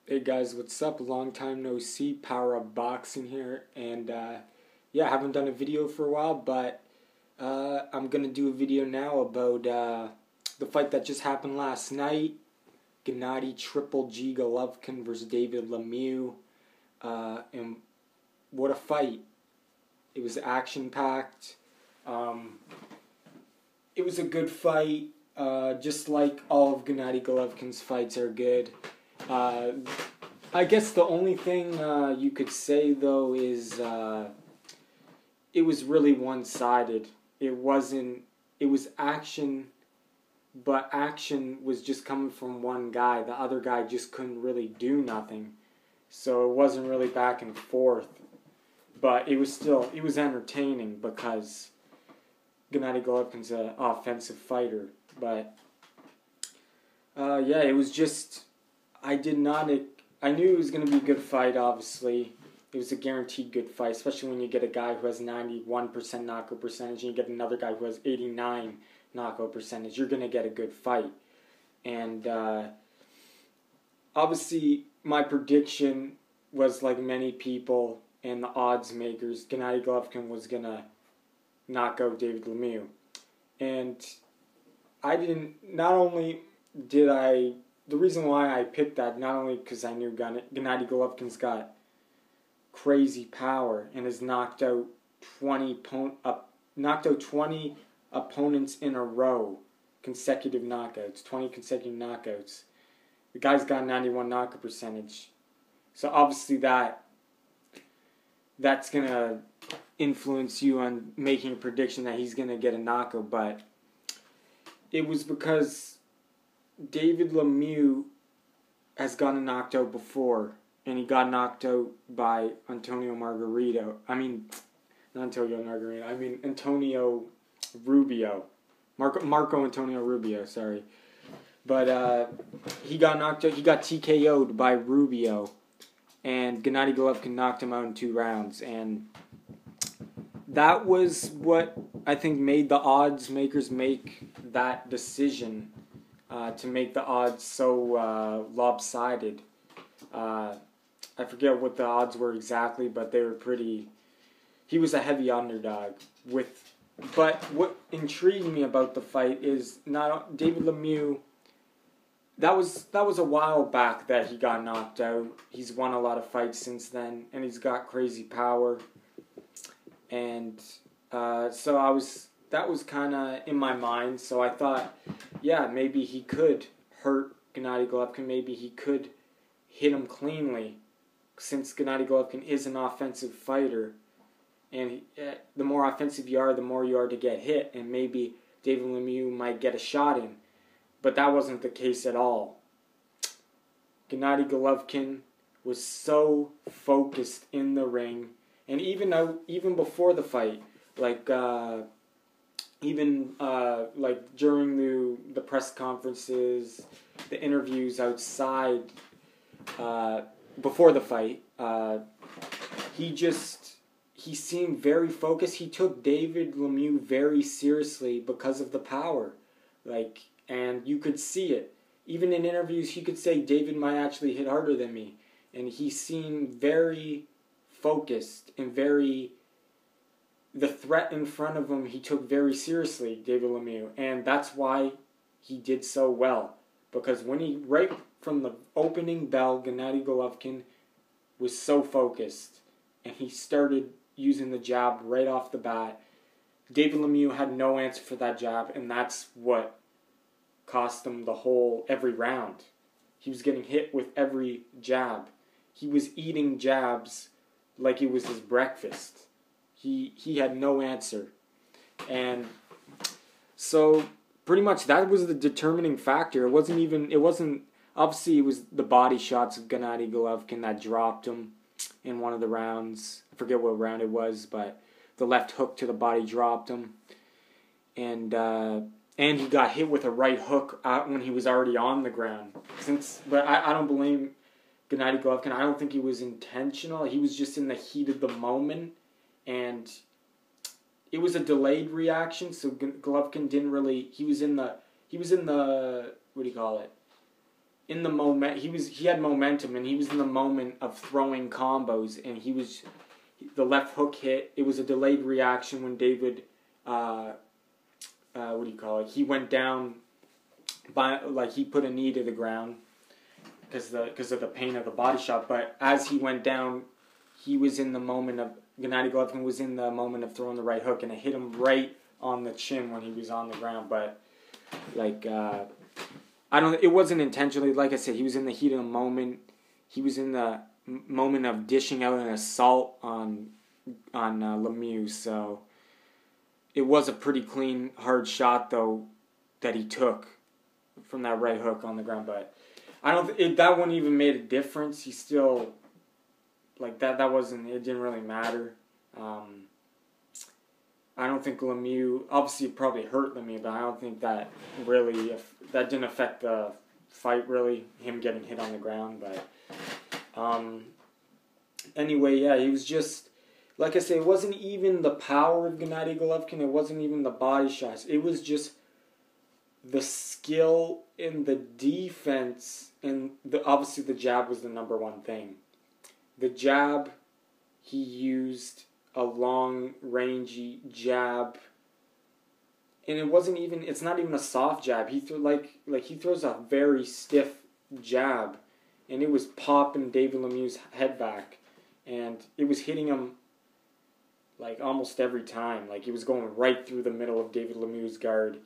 Hey guys, what's up? Long time no see. Power Up Boxing here, and yeah, I haven't done a video for a while, but I'm gonna do a video now about the fight that just happened last night. Gennady Golovkin versus David Lemieux, and what a fight! It was action packed. It was a good fight, just like all of Gennady Golovkin's fights are good. I guess the only thing you could say though is it was really one-sided. It was action, but action was just coming from one guy. The other guy just couldn't really do nothing. So it wasn't really back and forth. But it was entertaining because Gennady Golovkin's an offensive fighter. But yeah, it was just, I knew it was going to be a good fight, obviously. It was a guaranteed good fight, especially when you get a guy who has 91% knockout percentage and you get another guy who has 89 knockout percentage. You're going to get a good fight. And obviously, my prediction was, like many people and the odds makers, Gennady Golovkin was going to knock out David Lemieux. And the reason why I picked that, not only because I knew Gennady Golovkin's got crazy power and has knocked out 20 opponents in a row, consecutive knockouts, 20 consecutive knockouts. The guy's got 91 knockout percentage. So obviously that's going to influence you on making a prediction that he's going to get a knockout, but it was because David Lemieux has gotten knocked out before, and he got knocked out by Antonio Rubio. Marco Antonio Rubio, sorry. But he got knocked out, he got TKO'd by Rubio, and Gennady Golovkin knocked him out in 2 rounds, and that was what I think made the odds makers make that decision. To make the odds so lopsided. I forget what the odds were exactly, but they were pretty. He was a heavy underdog. But what intrigued me about the fight is not David Lemieux. That was a while back that he got knocked out. He's won a lot of fights since then, and he's got crazy power. And so that was kind of in my mind, so I thought, yeah, maybe he could hurt Gennady Golovkin, maybe he could hit him cleanly, since Gennady Golovkin is an offensive fighter, and the more offensive you are, the more you are to get hit, and maybe David Lemieux might get a shot in, but that wasn't the case at all. Gennady Golovkin was so focused in the ring, and even before the fight, like during the press conferences, the interviews outside, before the fight, he seemed very focused. He took David Lemieux very seriously because of the power, and you could see it. Even in interviews, he could say, David might actually hit harder than me, and he seemed very focused and the threat in front of him he took very seriously, David Lemieux, and that's why he did so well. Because right from the opening bell, Gennady Golovkin was so focused, and he started using the jab right off the bat. David Lemieux had no answer for that jab, and that's what cost him every round. He was getting hit with every jab. He was eating jabs like it was his breakfast. He had no answer. And so pretty much that was the determining factor. Obviously it was the body shots of Gennady Golovkin that dropped him in one of the rounds. I forget what round it was, but the left hook to the body dropped him. And he got hit with a right hook when he was already on the ground. But I don't blame Gennady Golovkin. I don't think it was intentional. He was just in the heat of the moment. And it was a delayed reaction, so Golovkin didn't really. He was in the what do you call it? in the moment. He had momentum, and he was in the moment of throwing combos, and the left hook hit. It was a delayed reaction when David, what do you call it? He went down he put a knee to the ground because of the pain of the body shot. But as he went down, Gennady Golovkin was in the moment of throwing the right hook, and it hit him right on the chin when he was on the ground. But it wasn't intentionally. Like I said, he was in the heat of the moment. He was in the moment of dishing out an assault on Lemieux. So it was a pretty clean, hard shot though that he took from that right hook on the ground. But that wouldn't even made a difference. He still that wasn't. It didn't really matter. I don't think Lemieux, obviously it probably hurt Lemieux, but I don't think that really, that didn't affect the fight really, him getting hit on the ground. But anyway, yeah, he was just, like I say, it wasn't even the power of Gennady Golovkin, it wasn't even the body shots, it was just the skill in the defense, and obviously the jab was the number one thing. The jab, he used a long, rangy jab, and it's not even a soft jab. He threw he throws a very stiff jab, and it was popping David Lemieux's head back, and it was hitting him almost every time. It was going right through the middle of David Lemieux's guard,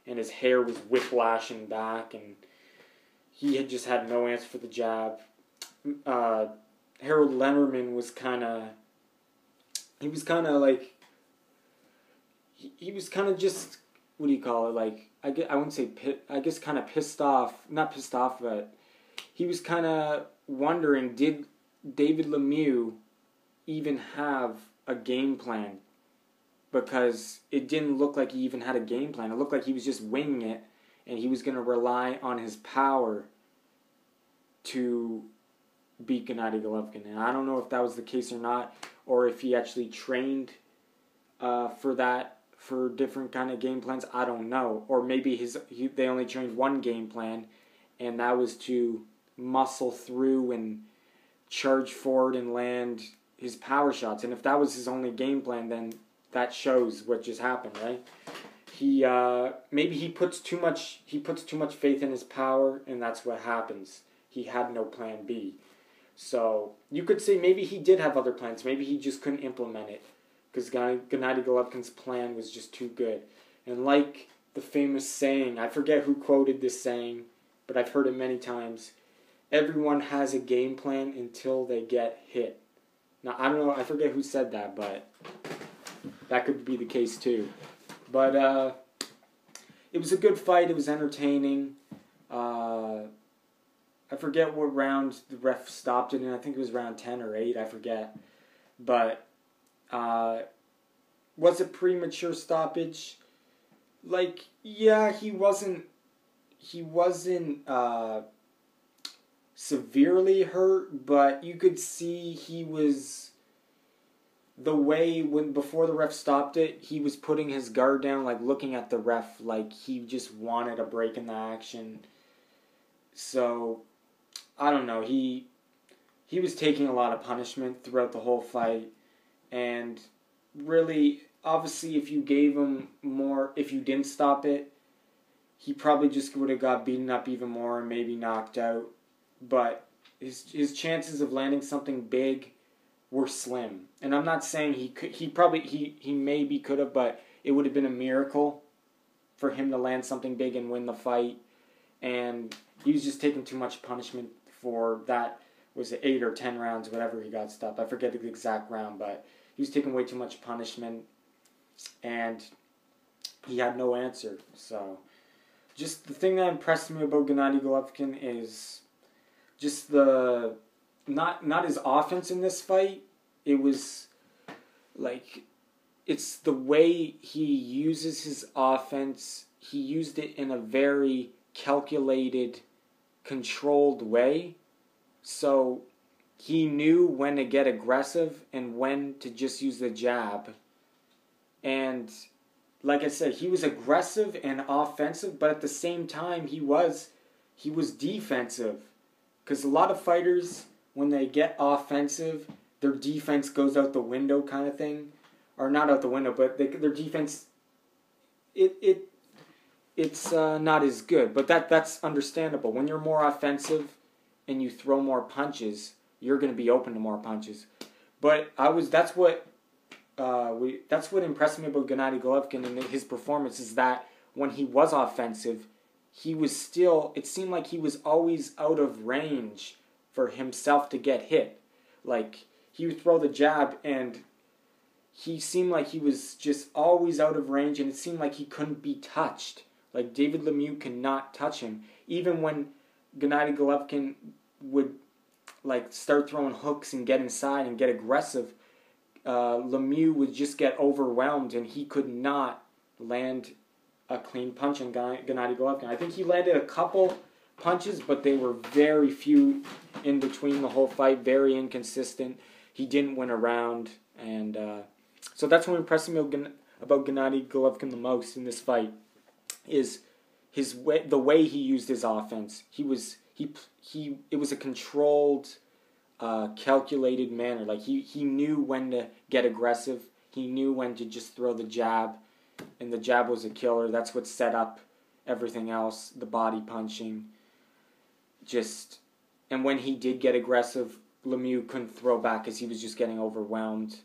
and his hair was whiplashing back, and he had just had no answer for the jab. Harold Lemmerman was kind of just, what do you call it, I wouldn't say I guess kind of pissed off, not pissed off, but he was kind of wondering, did David Lemieux even have a game plan? Because it didn't look like he even had a game plan. It looked like he was just winging it, and he was going to rely on his power to beat Gennady Golovkin. And I don't know if that was the case or not, or if he actually trained for different kind of game plans. I don't know. Or maybe they only trained one game plan, and that was to muscle through and charge forward and land his power shots. And if that was his only game plan, then that shows what just happened, right? Maybe he puts too much faith in his power, and that's what happens. He had no plan B. So you could say maybe he did have other plans. Maybe he just couldn't implement it because Gennady Golovkin's plan was just too good. And like the famous saying, I forget who quoted this saying, but I've heard it many times, everyone has a game plan until they get hit. Now, I don't know, I forget who said that, but that could be the case too. But it was a good fight. It was entertaining. I forget what round the ref stopped it in. I think it was round 10 or 8. I forget. But was it premature stoppage? Yeah, he wasn't severely hurt, but you could see he was, the way before the ref stopped it, he was putting his guard down, looking at the ref, he just wanted a break in the action. So I don't know, he was taking a lot of punishment throughout the whole fight, and really, obviously, if you gave him more, if you didn't stop it, he probably just would have got beaten up even more and maybe knocked out. But his chances of landing something big were slim. And I'm not saying he maybe could have, but it would have been a miracle for him to land something big and win the fight. And he was just taking too much punishment for that. Was it 8 or 10 rounds, whatever he got stopped. I forget the exact round, but he was taking way too much punishment, and he had no answer. So, just the thing that impressed me about Gennady Golovkin is just not his offense in this fight. It was it's the way he uses his offense. He used it in a very calculated, controlled way. So he knew when to get aggressive and when to just use the jab. And like I said, he was aggressive and offensive, but at the same time he was he was defensive. Because a lot of fighters, when they get offensive, their defense goes out the window kind of thing. Or not out the window, but their defense, it's not as good. But that's understandable. When you're more offensive and you throw more punches, you're going to be open to more punches. But that's what impressed me about Gennady Golovkin and his performance is that when he was offensive, he was still, it seemed like he was always out of range for himself to get hit. Like, he would throw the jab and he seemed like he was just always out of range, and it seemed like he couldn't be touched. Like, David Lemieux cannot touch him. Even when Gennady Golovkin would like start throwing hooks and get inside and get aggressive, Lemieux would just get overwhelmed and he could not land a clean punch on Gennady Golovkin. I think he landed a couple punches, but they were very few in between the whole fight, very inconsistent. He didn't win a round, and so that's what impressed me about Gennady Golovkin the most in this fight is the way he used his offense. It was a controlled, calculated manner. Like he knew when to get aggressive. He knew when to just throw the jab, and the jab was a killer. That's what set up everything else, the body punching. And when he did get aggressive, Lemieux couldn't throw back because he was just getting overwhelmed.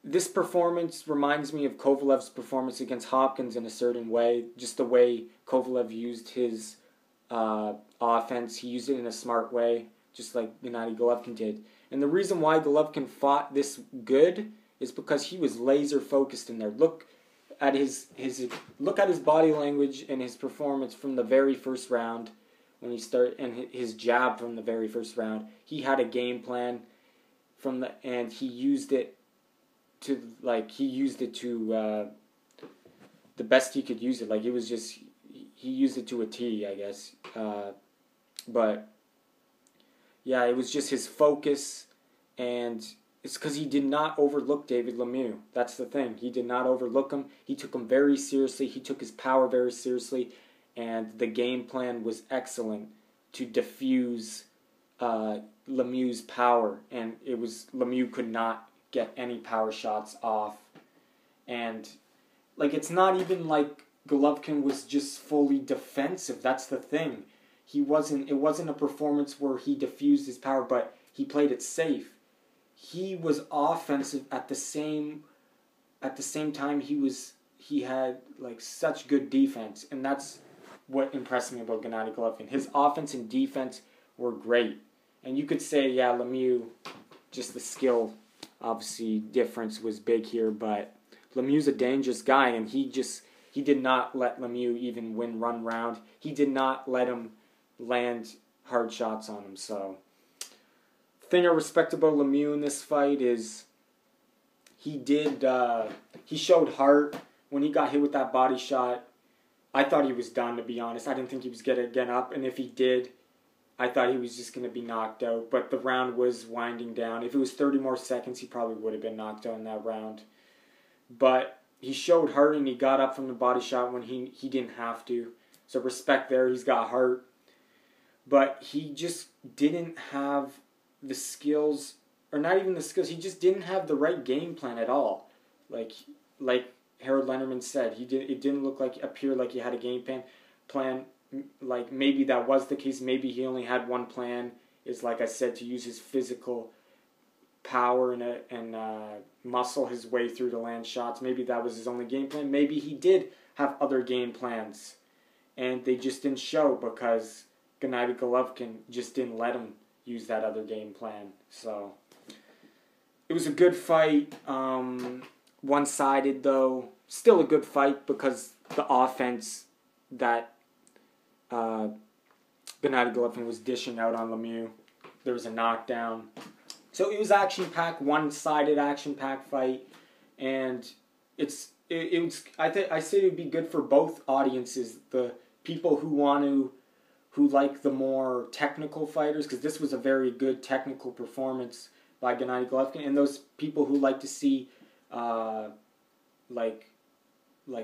This performance reminds me of Kovalev's performance against Hopkins in a certain way. Just the way Kovalev used his offense. He used it in a smart way, just like Gennady Golovkin did. And the reason why Golovkin fought this good is because he was laser focused in there. Look at his body language and his performance from the very first round when he started, and his jab from the very first round. He had a game plan and he used it to the best he could use it. Like, it was just, he used it to a T, I guess. But yeah, it was just his focus, and it's because he did not overlook David Lemieux. That's the thing. He did not overlook him. He took him very seriously. He took his power very seriously, and the game plan was excellent to diffuse Lemieux's power, and it was Lemieux could not get any power shots off. And like, it's not even like Golovkin was just fully defensive. That's the thing. It wasn't a performance where he diffused his power, but he played it safe. He was offensive at the same time he had like such good defense, and that's what impressed me about Gennady Golovkin. His offense and defense were great. And you could say, yeah, Lemieux, just the skill, obviously, difference was big here, but Lemieux's a dangerous guy, and he did not let Lemieux even win one round. He did not let him land hard shots on him. So, the thing I respect about Lemieux in this fight is he showed heart when he got hit with that body shot. I thought he was done, to be honest. I didn't think he was going to get up, and if he did, I thought he was just going to be knocked out. But the round was winding down. If it was 30 more seconds, he probably would have been knocked out in that round. But he showed heart, and he got up from the body shot when he didn't have to. So respect there. He's got heart. But he just didn't have the skills, or not even the skills. He just didn't have the right game plan at all. Like Harold Lennerman said, it didn't appear like he had a game plan. Like, maybe that was the case. Maybe he only had one plan. Is, like I said, to use his physical power and muscle his way through to land shots. Maybe that was his only game plan. Maybe he did have other game plans, and they just didn't show because Gennady Golovkin just didn't let him use that other game plan. So it was a good fight. One-sided, though. Still a good fight because the offense that Gennady Golovkin was dishing out on Lemieux. There was a knockdown. So it was action-packed, one-sided action-packed fight, and I say it would be good for both audiences. The people who like the more technical fighters, because this was a very good technical performance by Gennady Golovkin, and those people who like to see like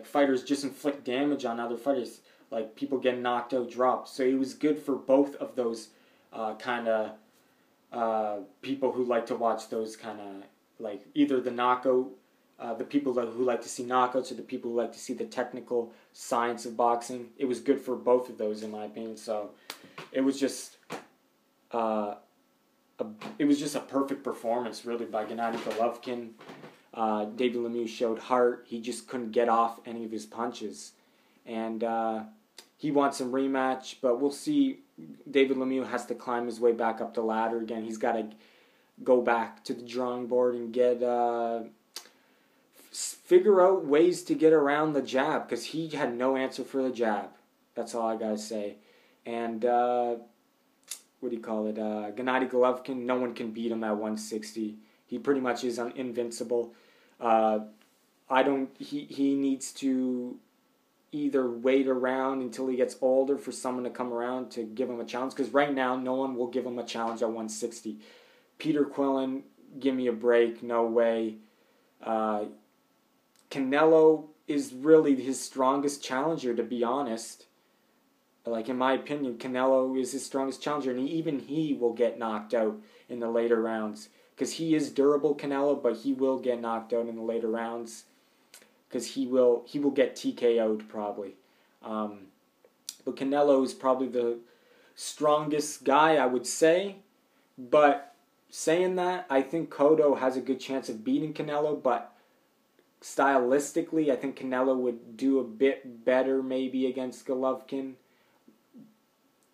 fighters just inflict damage on other fighters. like people getting knocked out, dropped. So it was good for both of those kind of people who like to watch those kind of, like, either the knockout, the people who like to see knockouts, or the people who like to see the technical science of boxing. It was good for both of those, in my opinion. So it was just a perfect performance, really, by Gennady Golovkin. David Lemieux showed heart. He just couldn't get off any of his punches. And he wants some rematch, but we'll see. David Lemieux has to climb his way back up the ladder again. He's got to go back to the drawing board and get figure out ways to get around the jab, because he had no answer for the jab. That's all I gotta say. And Gennady Golovkin, no one can beat him at 160. He pretty much is invincible. He needs to either wait around until he gets older for someone to come around to give him a challenge, because right now no one will give him a challenge at 160. Peter Quillen, give me a break, no way. Canelo is really his strongest challenger, to be honest. Like, in my opinion, Canelo is his strongest challenger, and even he will get knocked out in the later rounds. Because he is durable, Canelo, but he will get knocked out in the later rounds. Because he will get TKO'd, probably. But Canelo is probably the strongest guy, I would say. But saying that, I think Cotto has a good chance of beating Canelo, but stylistically, I think Canelo would do a bit better maybe against Golovkin.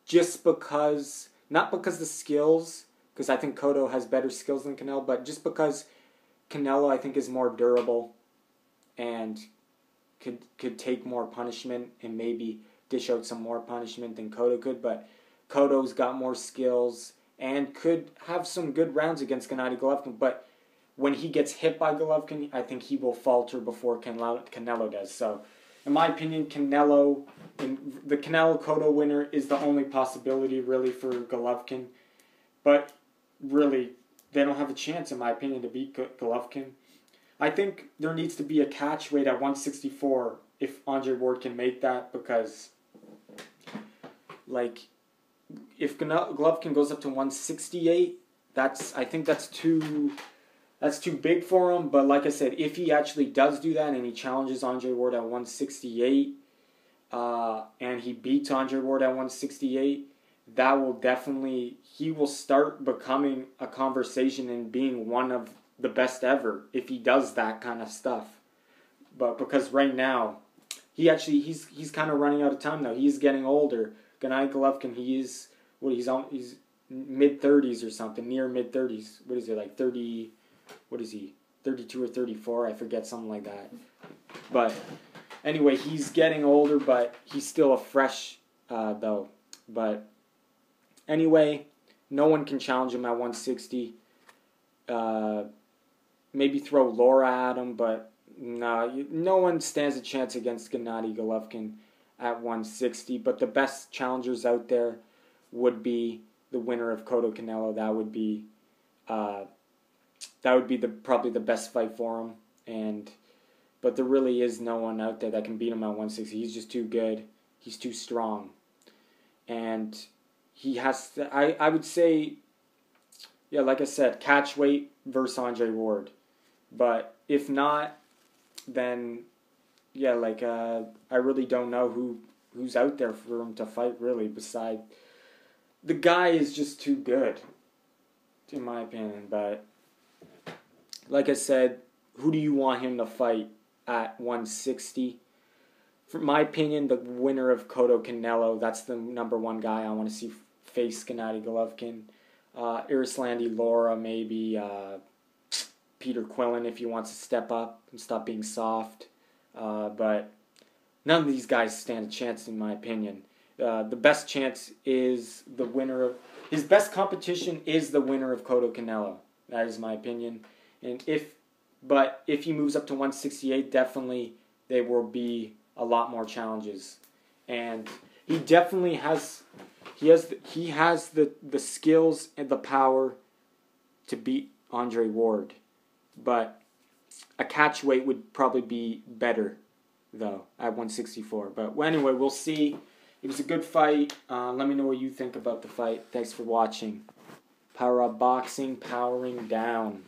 Just because, not because the skills, because I think Cotto has better skills than Canelo, but just because Canelo, I think, is more durable and could take more punishment and maybe dish out some more punishment than Cotto could. But Cotto's got more skills and could have some good rounds against Gennady Golovkin. But when he gets hit by Golovkin, I think he will falter before Canelo does. So, in my opinion, the Canelo-Cotto winner is the only possibility, really, for Golovkin. But, really, they don't have a chance, in my opinion, to beat Golovkin. I think there needs to be a catch weight at 164 if Andre Ward can make that, because, like, if Golovkin goes up to 168, I think that's too big for him. But like I said, if he actually does do that and he challenges Andre Ward at 168, and he beats Andre Ward at 168, that will definitely, he will start becoming a conversation and being one of the best ever if he does that kind of stuff. But because right now, he's kind of running out of time now. He's getting older. Gennady Golovkin, he's mid-30s or something, near mid-30s. What is it, like 30, what is he, 32 or 34? I forget, something like that. But anyway, he's getting older, but he's still a fresh, though. But anyway, no one can challenge him at 160. Maybe throw Laura at him, but no one stands a chance against Gennady Golovkin at 160. But the best challengers out there would be the winner of Cotto Canelo. That would be probably the best fight for him. But there really is no one out there that can beat him at 160. He's just too good. He's too strong. And he has to, I would say, yeah, like I said, catch weight versus Andre Ward. But if not, then yeah, like I really don't know who's out there for him to fight, really, beside the guy is just too good, in my opinion. But like I said, who do you want him to fight at 160? For my opinion, the winner of Cotto Canelo, that's the number one guy I want to see face Gennady Golovkin. Irislandi Laura, maybe Peter Quillen if he wants to step up and stop being soft. But none of these guys stand a chance, in my opinion. The best chance is the winner of... His best competition is the winner of Cotto Canelo. That is my opinion. And if he moves up to 168, definitely there will be a lot more challenges. And he definitely has... He has the skills and the power to beat Andre Ward. But a catch weight would probably be better though, at 164. But anyway, we'll see. It was a good fight. Let me know what you think about the fight. Thanks for watching. Power Up Boxing, powering down.